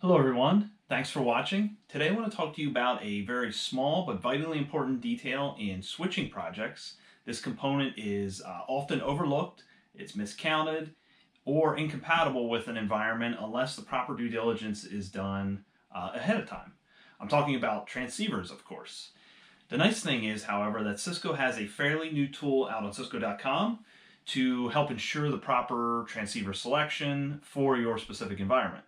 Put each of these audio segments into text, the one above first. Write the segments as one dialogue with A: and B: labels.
A: Hello everyone, thanks for watching. Today I want to talk to you about a very small but vitally important detail in switching projects. This component is often overlooked, it's miscounted, or incompatible with an environment unless the proper due diligence is done ahead of time. I'm talking about transceivers, of course. The nice thing is, however, that Cisco has a fairly new tool out on Cisco.com to help ensure the proper transceiver selection for your specific environment.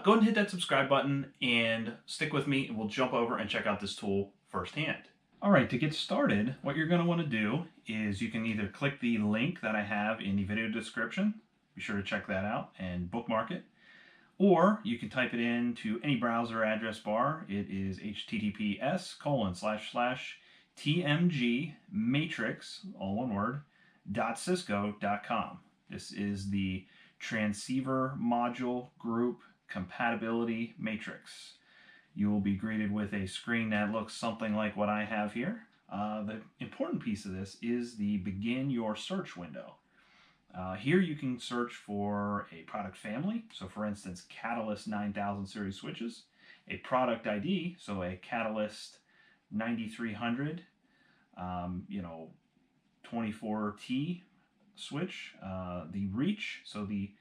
A: Go ahead and hit that subscribe button and stick with me and we'll jump over and check out this tool firsthand. All right, to get started, what you're going to want to do is you can either click the link that I have in the video description, be sure to check that out and bookmark it, or you can type it into any browser address bar. It is https://tmg matrix, all one word, .cisco.com. This is the transceiver module group compatibility matrix. You will be greeted with a screen that looks something like what I have here. The important piece of this is the begin your search window. Here you can search for a product family, so for instance Catalyst 9000 series switches, a product ID, so a Catalyst 9300 24T switch, the reach, so the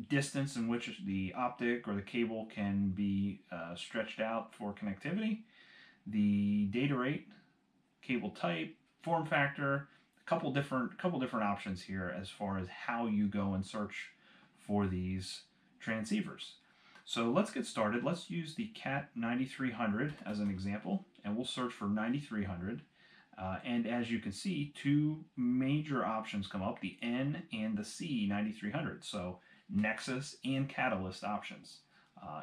A: distance in which the optic or the cable can be stretched out for connectivity, the data rate, cable type, form factor, a couple different options here as far as how you go and search for these transceivers. So let's get started. Let's use the CAT 9300 as an example, and we'll search for 9300. And as you can see, two major options come up, the N and the C 9300. So Nexus and Catalyst options.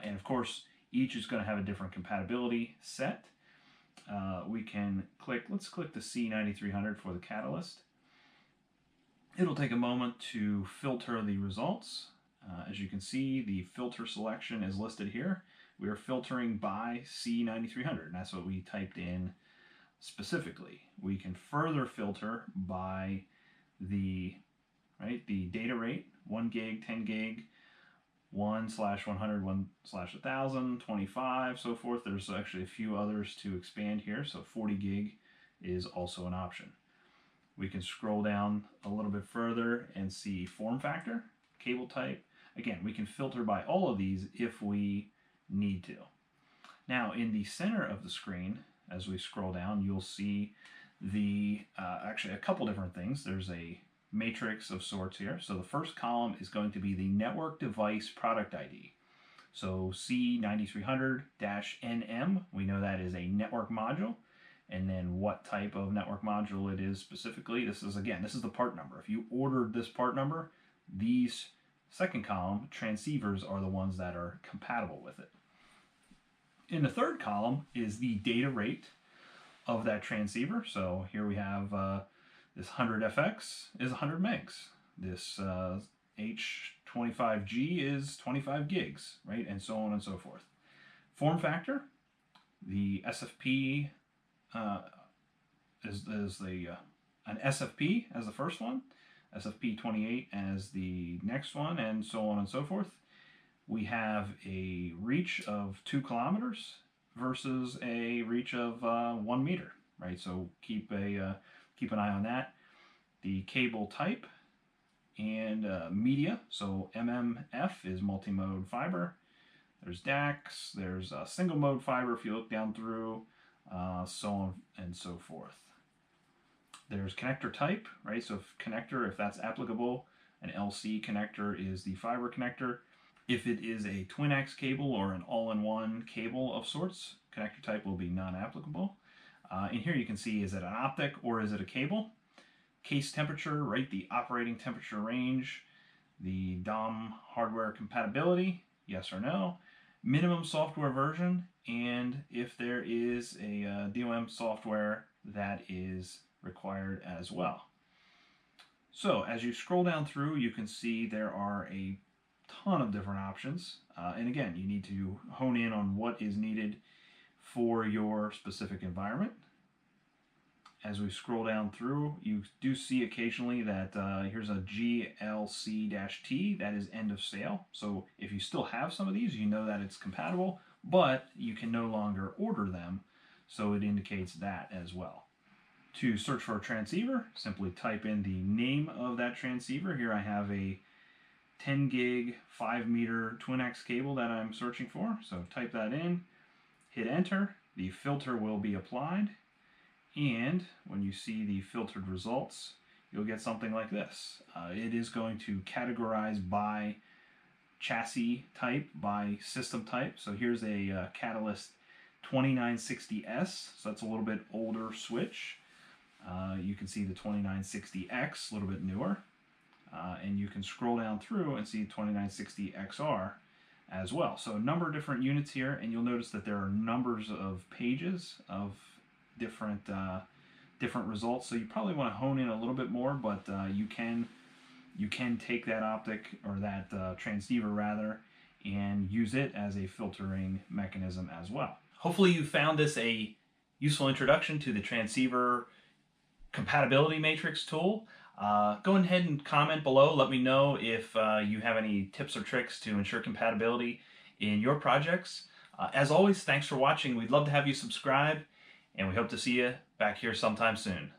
A: And of course, each is going to have a different compatibility set. We can let's click the C9300 for the Catalyst. It'll take a moment to filter the results. As you can see, the filter selection is listed here. We are filtering by C9300, and that's what we typed in specifically. We can further filter by the data rate, 1 gig, 10 gig, 1/100, 1/1000, 25, so forth. There's actually a few others to expand here, so 40 gig is also an option. We can scroll down a little bit further and see form factor, cable type. Again, we can filter by all of these if we need to. Now, in the center of the screen, as we scroll down, you'll see actually a couple different things. There's a matrix of sorts here. So the first column is going to be the network device product ID. So C9300-NM, we know that is a network module. And then what type of network module it is specifically. This is the part number. If you ordered this part number, these second column transceivers are the ones that are compatible with it. In the third column is the data rate of that transceiver. So here we have this 100FX is 100 megs. This H25G is 25 gigs, right? And so on and so forth. Form factor, the SFP is an SFP as the first one, SFP28 as the next one, and so on and so forth. We have a reach of 2 kilometers versus a reach of 1 meter, right? So keep an eye on that. The cable type and media. So MMF is multi-mode fiber. There's DACs. There's single mode fiber if you look down through, so on and so forth. There's connector type, right? So if that's applicable, an LC connector is the fiber connector. If it is a twin-X cable or an all-in-one cable of sorts, connector type will be non-applicable. In here you can see, is it an optic or is it a cable? Case temperature, right, the operating temperature range, the DOM hardware compatibility, yes or no, minimum software version, and if there is a DOM software that is required as well. So as you scroll down through, you can see there are a ton of different options, and again, you need to hone in on what is needed for your specific environment. as we scroll down through, you do see occasionally that here's a GLC-T, that is end of sale. So if you still have some of these, you know that it's compatible, but you can no longer order them, so it indicates that as well. To search for a transceiver, simply type in the name of that transceiver. Here I have a 10 gig 5 meter twin-X cable that I'm searching for, so type that in, hit enter, the filter will be applied, and when you see the filtered results, you'll get something like this. It is going to categorize by chassis type, by system type. So here's a Catalyst 2960S, so that's a little bit older switch. You can see the 2960X, a little bit newer. And you can scroll down through and see 2960XR as well. So a number of different units here, and you'll notice that there are numbers of pages of different results. So you probably want to hone in a little bit more, but you can take that optic, or that transceiver rather, and use it as a filtering mechanism as well. Hopefully you found this a useful introduction to the transceiver compatibility matrix tool. Go ahead and comment below. Let me know if you have any tips or tricks to ensure compatibility in your projects. As always, thanks for watching. We'd love to have you subscribe, and we hope to see you back here sometime soon.